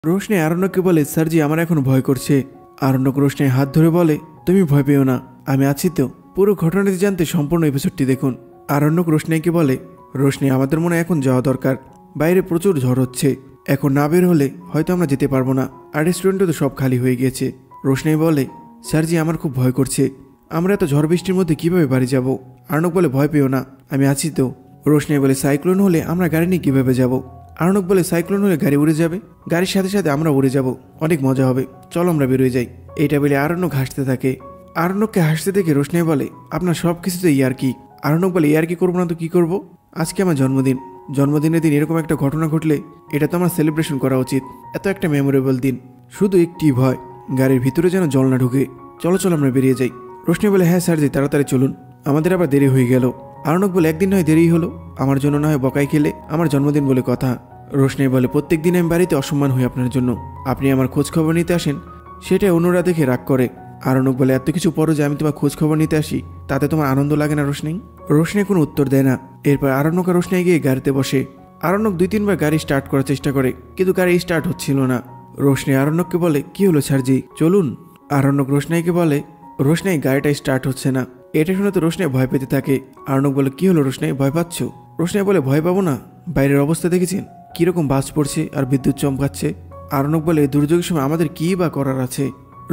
রোশনি আরণ্যককে বলে, স্যারজি আমার এখন ভয় করছে। আরণ্যক রোশনির হাত ধরে বলে, তুমি ভয় পেও না, আমি আছি তো। পুরো ঘটনাটি জানতে সম্পূর্ণ এপিসোডটি দেখুন। আরণ্যক রোশনিকে বলে, রোশনি আমাদের মনে এখন যাওয়া দরকার, বাইরে প্রচুর ঝড় হচ্ছে, এখন না বের হলে হয়তো আমরা যেতে পারবো না, আর রেস্টুরেন্টও তো সব খালি হয়ে গিয়েছে। রোশনি বলে, স্যারজি আমার খুব ভয় করছে, আমরা এত ঝড় বৃষ্টির মধ্যে কিভাবে বাড়ি যাব? আরণ্যক বলে, ভয় পেও না, আমি আছি তো। রোশনি বলে, সাইক্লোন হলে আমরা গাড়ি নিয়ে কিভাবে যাব? আরণ্যক বলে, সাইক্লোন হলে গাড়ি উড়ে যাবে, গাড়ির সাথে সাথে আমরা উড়ে যাব, অনেক মজা হবে, চলো আমরা বেরোয় যাই। এইটা বলে আরণ্যক হাসতে থাকে। আরণ্যককে হাসতে দেখে রোশনি বলে, আপনার সব কিছুতে ইয়ার্কি। আরণ্যক বলে, ইয়ার্কি করবো না তো কি করব? আজকে আমার জন্মদিন, জন্মদিনের দিন এরকম একটা ঘটনা ঘটলে এটা তো আমার সেলিব্রেশন করা উচিত, এত একটা মেমোরেবল দিন। শুধু একটি ভয়, গাড়ির ভিতরে যেন জল না ঢুকে। চলো চলো আমরা বেরিয়ে যাই। রোশনি বলে, হ্যাঁ স্যারজি, তাড়াতাড়ি চলুন, আমাদের আবার দেরি হয়ে গেল। আরণ্যক বলে, একদিন নয় দেরি হলো, আমার জন্য না হয় বকাই খেলে, আমার জন্মদিন বলে কথা। রোশনি বলে, প্রত্যেক দিন আমি বাড়িতে অসম্মান হই আপনার জন্য, আপনি আমার খোঁজ খবর নিতে আসেন, সেটাই অন্যরা দেখে রাগ করে। আরণ্যক বলে, এত কিছু পরও যে আমি তোমার খোঁজ খবর নিতে আসি, তাতে তোমার আনন্দ লাগে না রোশনি? রোশনি কোনো উত্তর দেয় না। এরপর আরণ্যক আর রোশনি গিয়ে গাড়িতে বসে। আরণ্যক 2-3 বার গাড়ি স্টার্ট করার চেষ্টা করে, কিন্তু গাড়ি স্টার্ট হচ্ছিল না। রোশনি আরণ্যককে বলে, কি হলো স্যারজি, চলুন। আরণ্যক রোশনিকে বলে, রোশনি গাড়িটা স্টার্ট হচ্ছে না। এটা শুনে তো রোশনি ভয় পেতে থাকে। আরণ্যক বলে, কি হলো রোশনি, ভয় পাচ্ছ? রোশনি বলে, ভয় পাবো না, বাইরের অবস্থা দেখেছেন কিরকম বাজ পড়ছে আর বিদ্যুৎ চমকাচ্ছে। আরণ্যক বলে, দুর্যোগের সময় আমাদের কি বা করার আছে?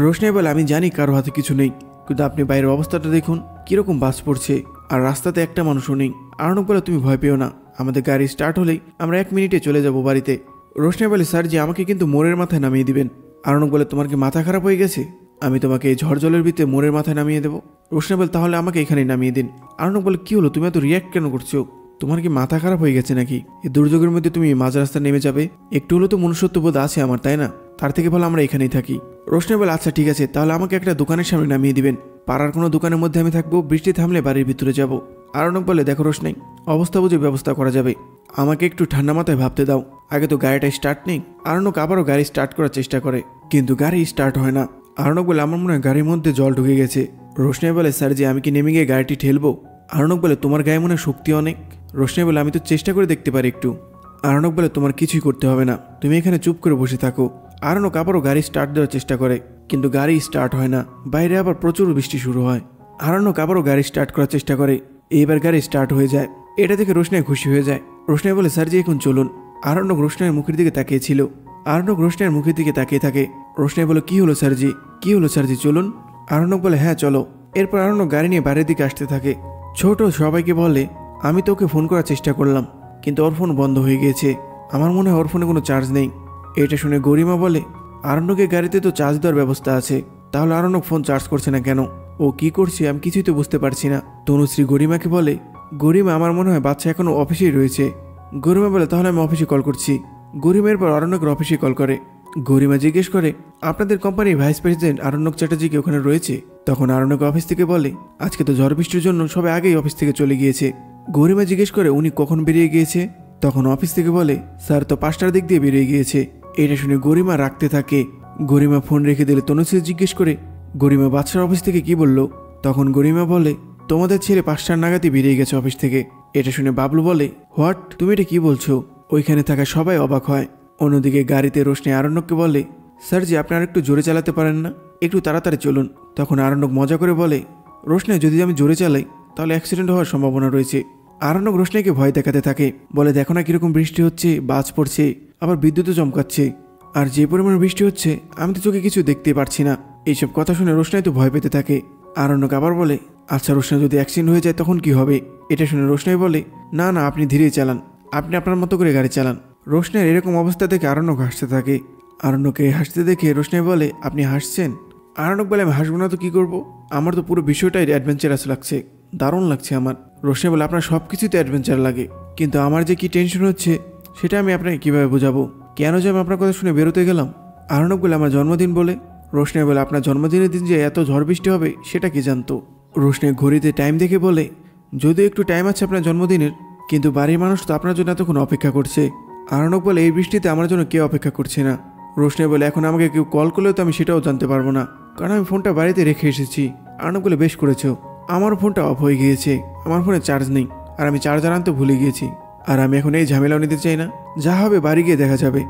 রোশনি বলে, আমি জানি কারো হাতে কিছু নেই, কিন্তু আপনি বাইরের অবস্থাটা দেখুন কিরকম বাজ পড়ছে, আর রাস্তাতে একটা মানুষও নেই। আরণ্যক বলে, তুমি ভয় পেও না, আমাদের গাড়ি স্টার্ট হলেই আমরা 1 মিনিটে চলে যাব বাড়িতে। রোশনি বলে, স্যারজি আমাকে কিন্তু মোড়ের মাথায় নামিয়ে দিবেন। আরণ্যক বলে, তোমার কি মাথা খারাপ হয়ে গেছে? আমি তোমাকে এই ঝড় জলের ভিতরে মোড়ের মাথায় নামিয়ে দেবো? রোশনি বলে, তাহলে আমাকে এখানেই নামিয়ে দিন। আরণ্যক বলে, কি হলো, তুমি এত রিয়াক্ট কেন করছো? তোমার কি মাথা খারাপ হয়ে গেছে নাকি? এই দুর্যোগের মধ্যে তুমি মাঝ রাস্তা নেমে যাবে? একটু হলেও তো মনুষ্যত্ববোধ আছে আমার, তাই না? তার থেকে ভালো আমরা এখানেই থাকি। রোশনি বলে, আচ্ছা ঠিক আছে, তাহলে আমাকে একটা দোকানের সামনে নামিয়ে দিবেন, পাড়ার কোনো দোকানের মধ্যে আমি থাকবো, বৃষ্টি থামলে বাড়ির ভিতরে যাব। আরণ্যক বলে, দেখো রোশনি, অবস্থা বুঝে ব্যবস্থা করা যাবে, আমাকে একটু ঠান্ডা মাথায় ভাবতে দাও, আগে তো গাড়িটা স্টার্ট নেই। আরণ্যক আবারও গাড়ি স্টার্ট করার চেষ্টা করে, কিন্তু গাড়ি স্টার্ট হয় না। আরণ্যক বলে, আমার মনে হয় গাড়ির মধ্যে জল ঢুকে গেছে। রোশনি বলে, স্যারজি আমি কি নেমে গিয়ে গাড়িটি ঠেলবো? আরণ্যক বলে, তোমার গায়ে মনে শক্তি অনেক। রোশনি বলে, আমি তো চেষ্টা করে দেখতে পারি একটু। আরণ্যক বলে, তোমার কিছুই করতে হবে না, তুমি এখানে চুপ করে বসে থাকো। আরণ্যক আবারও গাড়ি স্টার্ট দেওয়ার চেষ্টা করে, কিন্তু গাড়ি স্টার্ট হয় না, বাইরে আবার প্রচুর বৃষ্টি শুরু হয়। আরণ্যক আবারও গাড়ি স্টার্ট করার চেষ্টা করে, এইবার গাড়ি স্টার্ট হয়ে যায়। এটা দেখে রোশনি খুশি হয়ে যায়। রোশনি বলে, স্যারজি এখন চলুন। আরণ্যক রোশনির মুখের দিকে তাকিয়েছিল। আরণ্যক রোশনির মুখের দিকে তাকিয়ে থাকে। রোশনি বলে, কি হলো স্যারজি, কি হলো স্যারজি, চলুন। আরণ্যক বলে, হ্যাঁ চলো। এরপর আরণ্যক গাড়ি নিয়ে বাড়ির দিকে আসতে থাকে। ছোট সবাইকে বলে, আমি তো ওকে ফোন করার চেষ্টা করলাম, কিন্তু ওর ফোন বন্ধ হয়ে গিয়েছে, আমার মনে হয় ওর ফোনে কোনো চার্জ নেই। এটা শুনে গরিমা বলে, আরণ্যকের গাড়িতে তো চার্জ দেওয়ার ব্যবস্থা আছে, তাহলে আরণ্যক ফোন চার্জ করছে না কেন? ও কি করছে আমি কিছুই তো বুঝতে পারছি না। তনুশ্রী গরিমাকে বলে, গরিমা আমার মনে হয় বাচ্চা এখনো অফিসেই রয়েছে। গরিমা বলে, তাহলে আমি অফিসে কল করছি। গরিমা এরপর আরণ্যকের অফিসে কল করে। গরিমা জিজ্ঞেস করে, আপনাদের কোম্পানির ভাইস প্রেসিডেন্ট আরণ্যক চ্যাটার্জি কি ওখানে রয়েছে? তখন আরণ্যক অফিস থেকে বলে, আজকে তো ঝড় বৃষ্টির জন্য সবাই আগেই অফিস থেকে চলে গিয়েছে। গরিমা জিজ্ঞেস করে, উনি কখন বেরিয়ে গিয়েছে? তখন অফিস থেকে বলে, স্যার তো 5টার দিক দিয়ে বেরিয়ে গিয়েছে। এটা শুনে গরিমা রাখতে থাকে। গরিমা ফোন রেখে দিলে তনুশ্রী জিজ্ঞেস করে, গরিমা বাদশার অফিস থেকে কি বলল? তখন গরিমা বলে, তোমাদের ছেলে 5টার নাগাদই বেরিয়ে গেছে অফিস থেকে। এটা শুনে বাবলু বলে, হোয়াট, তুমি এটা কি বলছো? ওইখানে থাকা সবাই অবাক হয়। অন্যদিকে গাড়িতে রোশনি আরণ্যককে বলে, স্যারজি আপনি আর একটু জোরে চালাতে পারেন না, একটু তাড়াতাড়ি চলুন। তখন আরণ্যক মজা করে বলে, রোশনি যদি আমি জোরে চালাই তাহলে অ্যাক্সিডেন্ট হওয়ার সম্ভাবনা রয়েছে। আরণ্যক রোশনিকে ভয় দেখাতে থাকে, বলে, দেখো না কিরকম বৃষ্টি হচ্ছে, বাজ পড়ছে, আবার বিদ্যুৎও চমকাচ্ছে, আর যে পরিমাণে বৃষ্টি হচ্ছে আমি তো চোখে কিছু দেখতে পারছি না। এইসব কথা শুনে রোশনি তো ভয় পেতে থাকে। আরণ্যক আবার বলে, আচ্ছা রোশনি যদি অ্যাক্সিডেন্ট হয়ে যায় তখন কি হবে? এটা শুনে রোশনি বলে, না না, আপনি ধীরে চালান, আপনি আপনার মতো করে গাড়ি চালান। রোশনির এরকম অবস্থা দেখে আরণ্যক হাসতে থাকে। আরণ্যকে হাসতে দেখে রোশনি বলে, আপনি হাসছেন? আরণ্যক বলে, আমি হাসবো না তো কি করবো, আমার তো পুরো বিষয়টাই অ্যাডভেঞ্চারাস লাগছে, দারুণ লাগছে আমার। রোশনি বলে, আপনার সব কিছুতে অ্যাডভেঞ্চার লাগে, কিন্তু আমার যে কি টেনশন হচ্ছে সেটা আমি আপনাকে কিভাবে বোঝাবো, কেন যে আমি আপনার কথা শুনে বেরোতে গেলাম। আরণ্যক বলে, আমার জন্মদিন বলে? রোশনি বলে, আপনার জন্মদিনের দিন যে এত ঝড় বৃষ্টি হবে সেটা কি জানতো? রোশনি ঘড়িতে টাইম দেখে বলে, যদিও একটু টাইম আছে আপনার জন্মদিনের, কিন্তু বাড়ির মানুষ তো আপনার জন্য এতক্ষণ অপেক্ষা করছে। আরণ্যক বলে, এই বৃষ্টিতে আমার জন্য কেউ অপেক্ষা করছে না। রোশনি বলে, এখন আমাকে কেউ কল করলেও তো আমি সেটাও জানতে পারবো না, কারণ আমি ফোনটা বাড়িতে রেখে এসেছি। আরণ্যক বলে, বেশ করেছো, আমার ফোনটা অফ হয়ে গিয়েছে, আমার ফোনে চার্জ নেই, আর আমি চার্জার আনতে ভুলে গিয়েছি, আর আমি এখন এই ঝামেলাও নিতে চাই না, যা হবে বাড়ি গিয়ে দেখা যাবে।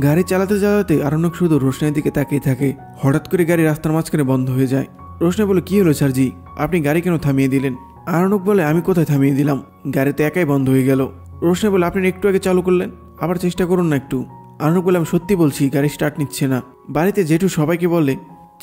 গাড়ি চালাতে চালাতে আরণ্যক শুধু রোশনাইয়ের দিকে তাকিয়ে থাকে। হঠাৎ করে গাড়ি রাস্তার মাঝখানে বন্ধ হয়ে যায়। রোশনাই বলে, কি হলো স্যারজি, আপনি গাড়ি কেন থামিয়ে দিলেন? আরণ্যক বলে, আমি কোথায় থামিয়ে দিলাম, গাড়ি তো একাই বন্ধ হয়ে গেল। রোশনাই বলে, আপনি একটু আগে চালু করলেন, আবার চেষ্টা করুন না একটু। আরণ্যক বলে, আমি সত্যি বলছি গাড়ি স্টার্ট নিচ্ছে না। বাড়িতে জেঠু সবাইকে বলে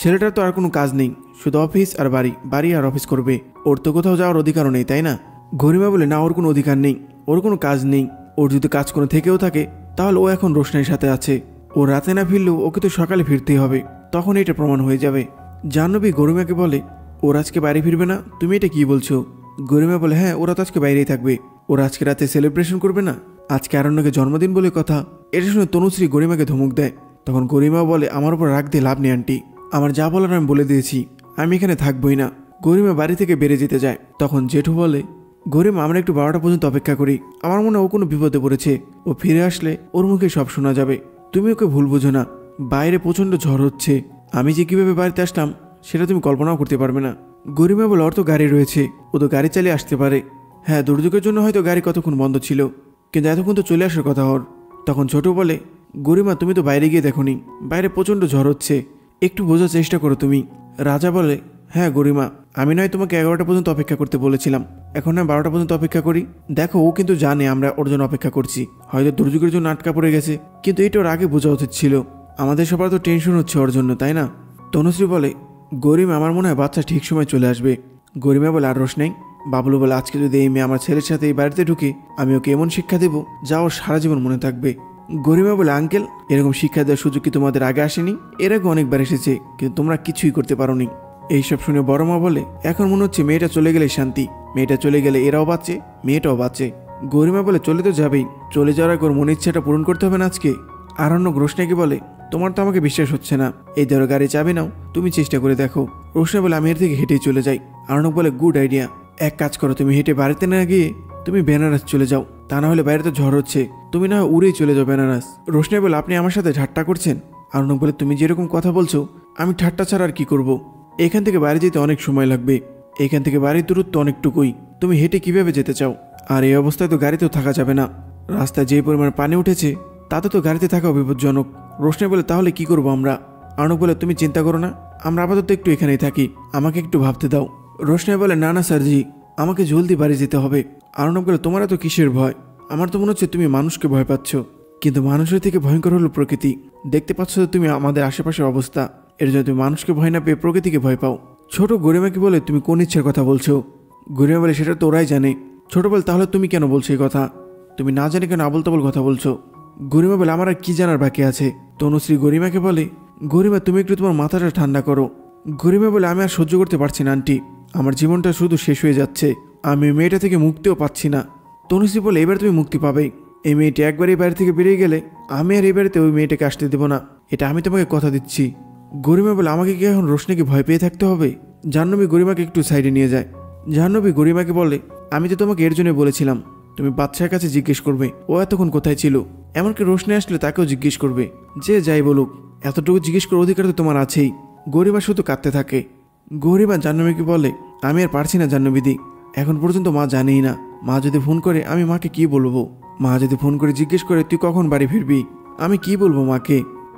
ছেলেটার তো আর কোনো কাজ নেই, শুধু অফিস আর বাড়ি, বাড়ি আর অফিস করবে, ওর তো কোথাও যাওয়ার অধিকারও নেই, তাই না? গরিমা বলে, না, ওর কোনো অধিকার নেই, ওর কোনো কাজ নেই। ওর যদি কাজ কোনো থেকেও থাকে তাহলে ও এখন রোশনাইয়ের সাথে আছে। ও রাতে না ফিরলেও ওকে তো সকালে ফিরতেই হবে, তখন এটা প্রমাণ হয়ে যাবে। জাহ্নবী গরিমাকে বলে, ওর আজকে বাড়ি ফিরবে না? তুমি এটা কি বলছো? গরিমা বলে, হ্যাঁ, ওরা তো আজকে বাইরেই থাকবে, ওরা আজকে রাতে সেলিব্রেশন করবে না, আজকে আরণ্যকের জন্মদিন বলে কথা। এটা শুনে তনুশ্রী গরিমাকে ধমক দেয়। তখন গরিমা বলে, আমার উপর রাগ দিয়ে লাভ নেই আন্টি, আমার যা বলার আমি বলে দিয়েছি, আমি এখানে থাকবই না। গরিমা বাড়ি থেকে বেরিয়ে যেতে যায়। তখন জেঠু বলে, গরিমা, আমরা একটু 12টা পর্যন্ত অপেক্ষা করি, আমার মনে হয় ও কোনো বিপদে পড়েছে, ও ফিরে আসলে ওর মুখে সব শোনা যাবে। তুমি ওকে ভুল বোঝো না, বাইরে প্রচণ্ড ঝড় হচ্ছে, আমি যে কিভাবে বাড়িতে আসলাম সেটা তুমি কল্পনাও করতে পারবে না। গরিমা বলে, ওর তো গাড়ি রয়েছে, ও তো গাড়ি চালিয়ে আসতে পারে। হ্যাঁ, দুর্যোগের জন্য হয়তো গাড়ি কতক্ষণ বন্ধ ছিল, কিন্তু এতক্ষণ তো চলে আসার কথা ওর। তখন ছোট বলে, গরিমা, তুমি তো বাইরে গিয়ে দেখোনি, বাইরে প্রচণ্ড ঝড় হচ্ছে, একটু বোঝার চেষ্টা করো তুমি। রাজা বলে, হ্যাঁ গরিমা, আমি নয় তোমাকে 11টা পর্যন্ত অপেক্ষা করতে বলেছিলাম, এখন না 12টা পর্যন্ত অপেক্ষা করি। দেখো, ও কিন্তু জানে আমরা ওর জন্য অপেক্ষা করছি, হয়তো দুর্যোগের জন্য আটকা পড়ে গেছে, কিন্তু এটা ওর আগে বোঝা উচিত ছিল, আমাদের সবার তো টেনশন হচ্ছে ওর জন্য, তাই না? তনুশ্রী বলে, গরিমা, আমার মনে হয় বাচ্চা ঠিক সময় চলে আসবে। গরিমা বলে, আর রোশনাই? বাবলু বলে, আজকে যদি এই মেয়ে আমার ছেলের সাথে এই বাড়িতে ঢুকে, আমি ওকে এমন শিক্ষা দেবো যা ওর সারা জীবন মনে থাকবে। গরিমা বলে, আঙ্কেল, এরকম শিক্ষা দেওয়ার সুযোগ কি তোমাদের আগে আসেনি? এর আগে অনেকবার এসেছে, কিন্তু তোমরা কিছুই করতে পারোনি। এইসব শুনে বড় মা বলে, এখন মনে হচ্ছে মেয়েটা চলে গেলে শান্তি, মেয়েটা চলে গেলে এরাও বাঁচে, মেয়েটাও বাঁচে। গরিমা বলে, চলে তো যাবেই, চলে যাওয়ার আগে ওর মনের ইচ্ছাটা পূরণ করতে হবে না আজকে। আরণ্যক রোশনাইকে বলে, তোমার তো আমাকে বিশ্বাস হচ্ছে না, এই ধরো গাড়ি চাবি নাও, তুমি চেষ্টা করে দেখো। রোশনাই বলে, আমি এর থেকে হেঁটেই চলে যাই। আরণ্যক বলে, গুড আইডিয়া, এক কাজ করো, তুমি হেঁটে বাড়িতে না গিয়ে তুমি বেনারস চলে যাও, তা না হলে বাইরে তো ঝড় হচ্ছে, তুমি না উড়েই চলে যাও বেনারস। রোশনাই বলে, আপনি আমার সাথে ঠাট্টা করছেন? আরণ্যক বলে, তুমি যেরকম কথা বলছো আমি ঠাট্টা ছাড়া আর কি করব? এখান থেকে বাড়ি যেতে অনেক সময় লাগবে, এখান থেকে বাড়ির দূরত্ব অনেকটুকুই, তুমি হেঁটে কিভাবে যেতে চাও? আর এই অবস্থায় তো গাড়িতেও থাকা যাবে না, রাস্তায় যে পরিমাণ পানি উঠেছে তাতে তো গাড়িতে থাকাও বিপজ্জনক। রোশনাই বলে, তাহলে কি করবো আমরা? আরণ্যক বলে, তুমি চিন্তা করো না, আমরা আপাতত একটু এখানেই থাকি, আমাকে একটু ভাবতে দাও। রোশনাই বলে, না না স্যারজি, আমাকে জলদি বাড়ি যেতে হবে। আরণ্যক বলে, তোমার এত কিসের ভয়? আমার তো মনে হচ্ছে তুমি মানুষকে ভয় পাচ্ছ, কিন্তু মানুষের থেকে ভয়ঙ্কর হলো প্রকৃতি। দেখতে পাচ্ছ তো তুমি আমাদের আশেপাশের অবস্থা, এর জন্য তুমি মানুষকে ভয় না পেয়ে প্রকৃতিকে ভয় পাও। ছোট গরিমাকে বলে, তুমি কোন ইচ্ছার কথা বলছো? গরিমা বলে, সেটা তো ওরাই জানে। ছোট বলে, তাহলে তুমি কেন বলছো এই কথা? তুমি না জানে কেন আবল তাবল কথা বলছো? গরিমা বলে, আমার আর কি জানার বাকি আছে? তনুশ্রী গরিমাকে বলে, গরিমা, তুমি একটু তোমার মাথাটা ঠান্ডা করো। গরিমা বলে, আমি আর সহ্য করতে পারছি না আন্টি, আমার জীবনটা শুধু শেষ হয়ে যাচ্ছে, আমি মেয়েটা থেকে মুক্তিও পাচ্ছি না। তনুশ্রী বলে, এবার তুমি মুক্তি পাবেই, এই মেয়েটি একবার এই বাড়ি থেকে বেরিয়ে গেলে আমি আর এই বাড়িতে ওই মেয়েটাকে আসতে দেবো না, এটা আমি তোমাকে কথা দিচ্ছি। গরিমা বলে, আমাকে কি এখন রোশনাইকে ভয় পেয়ে থাকতে হবে? জাহ্নবী গরিমাকে একটু সাইডে নিয়ে যায়। জাহ্নবী গরিমাকে বলে, আমি তো তোমাকে এর জন্য বলেছিলাম তুমি বাচ্চার কাছে জিজ্ঞেস করবে ও এতক্ষণ কোথায় ছিল, এমনকি রোশনাই আসলে তাকেও জিজ্ঞেস করবে, যে যাই বলুক এতটুকু জিজ্ঞেস করার অধিকার তো তোমার আছেই। গরিমা শুধু কাঁদতে থাকে। গরিমা জাহ্নবীকে বলে, আমি আর পারছি না জাহ্নবীদি, এখন পর্যন্ত মা জানেই না, মা যদি ফোন করে আমি মাকে কি বলবো? মা যদি ফোন করে জিজ্ঞেস করে তুই কখন বাড়ি ফিরবি, আমি কি বলবো মাকে?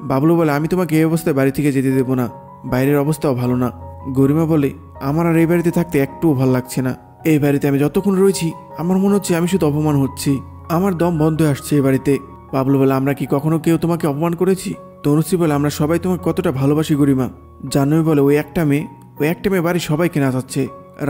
বাবলু বলে, আমি তোমাকে এই অবস্থায় বাড়ি থেকে যেতে দেবো না, বাইরের অবস্থাও ভালো না। গরিমা বলে, আমার আর এই বাড়িতে থাকতে একটুও ভালো লাগছে না, এই বাড়িতে আমি যতক্ষণ রয়েছি আমার মনে হচ্ছে আমি শুধু অপমান হচ্ছি, আমার দম বন্ধ হয়ে আসছে এই বাড়িতে। বাবলু বলে, আমরা কি কখনো কেউ তোমাকে অপমান করেছি? তনুশ্রী বলে, আমরা সবাই তোমাকে কতটা ভালোবাসি গরিমা। জাহ্নবী বলে, ওই একটা মেয়ে বাড়ির সবাইকে নাচাচ্ছে।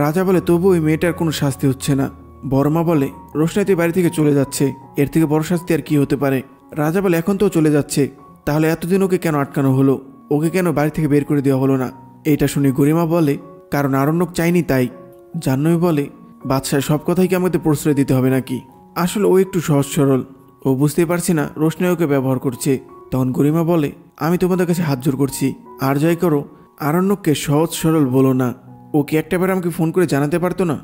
রাজা বলে, তবু ওই মেয়েটার কোনো শাস্তি হচ্ছে না। বড়মা বলে, রোশনাই বাড়ি থেকে চলে যাচ্ছে, এর থেকে বড় শাস্তি আর কি হতে পারে? রাজা বলে, এখন তো চলে যাচ্ছে, তাহলে এতদিন ওকে কেন আটকানো হলো, ওকে কেন বাড়ি থেকে বের করে দেওয়া হলো না? এইটা শুনে গরিমা বলে, কারণ আরণ্যক চাইনি তাই। জাহ্নবী বলে, বাদশাহ সব কথাই কি আমাদের প্রশ্রয় দিতে হবে নাকি? আসলে ও একটু সহজ সরল, ও বুঝতেই পারছে না রোশনাই ওকে ব্যবহার করছে। তখন গরিমা বলে, আমি তোমাদের কাছে হাত জোর করছি, আর যাই করো আরণ্যককে সহজ সরল বলো না, ওকে একটাবার আমাকে ফোন করে জানাতে পারতো না?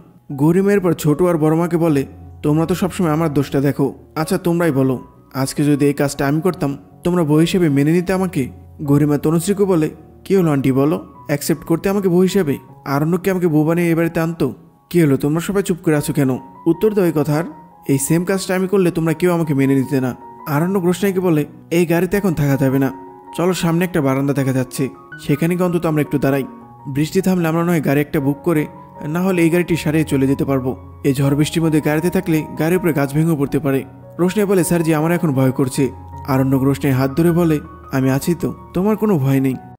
গরিমা এরপর ছোট আর বড়মাকে বলে, তোমরা তো সবসময় আমার দোষটা দেখো, আচ্ছা তোমরাই বলো, আজকে যদি এই কাজটা আমি করতাম তোমরা বউ হিসেবে মেনে নিতে আমাকে? গরিমা তনুশ্রীকে বলে, কি হলো আন্টি বলো, অ্যাকসেপ্ট করতে আমাকে বউ হিসেবে? আরণ্যককে আমাকে বউ বানিয়ে এ বাড়িতে আনতো? কি হলো, তোমরা সবাই চুপ করে আছো কেন? উত্তর দাও এই কথার। এই সেম কাজটা আমি করলে তোমরা কেউ আমাকে মেনে নিতে না। আরণ্যক রোশনাইকে বলে, এই গাড়িতে এখন থাকা যাবে না, চলো সামনে একটা বারান্দা দেখা যাচ্ছে, সেখানে গিয়ে অন্তত আমরা একটু দাঁড়াই। বৃষ্টি থামলে আমরা নয় গাড়ি একটা বুক করে না হলে এই গাড়িটি সারিয়ে চলে যেতে পারবো। এই ঝড় বৃষ্টির মধ্যে গাড়িতে থাকলে গাড়ির উপরে গাছ ভেঙে পড়তে পারে। রোশনাই বলে, স্যার জি আমার এখন ভয় করছে। আরণ্যক রোশনাই হাত ধরে বলে, আমি আছি তো, তোমার কোনো ভয় নেই।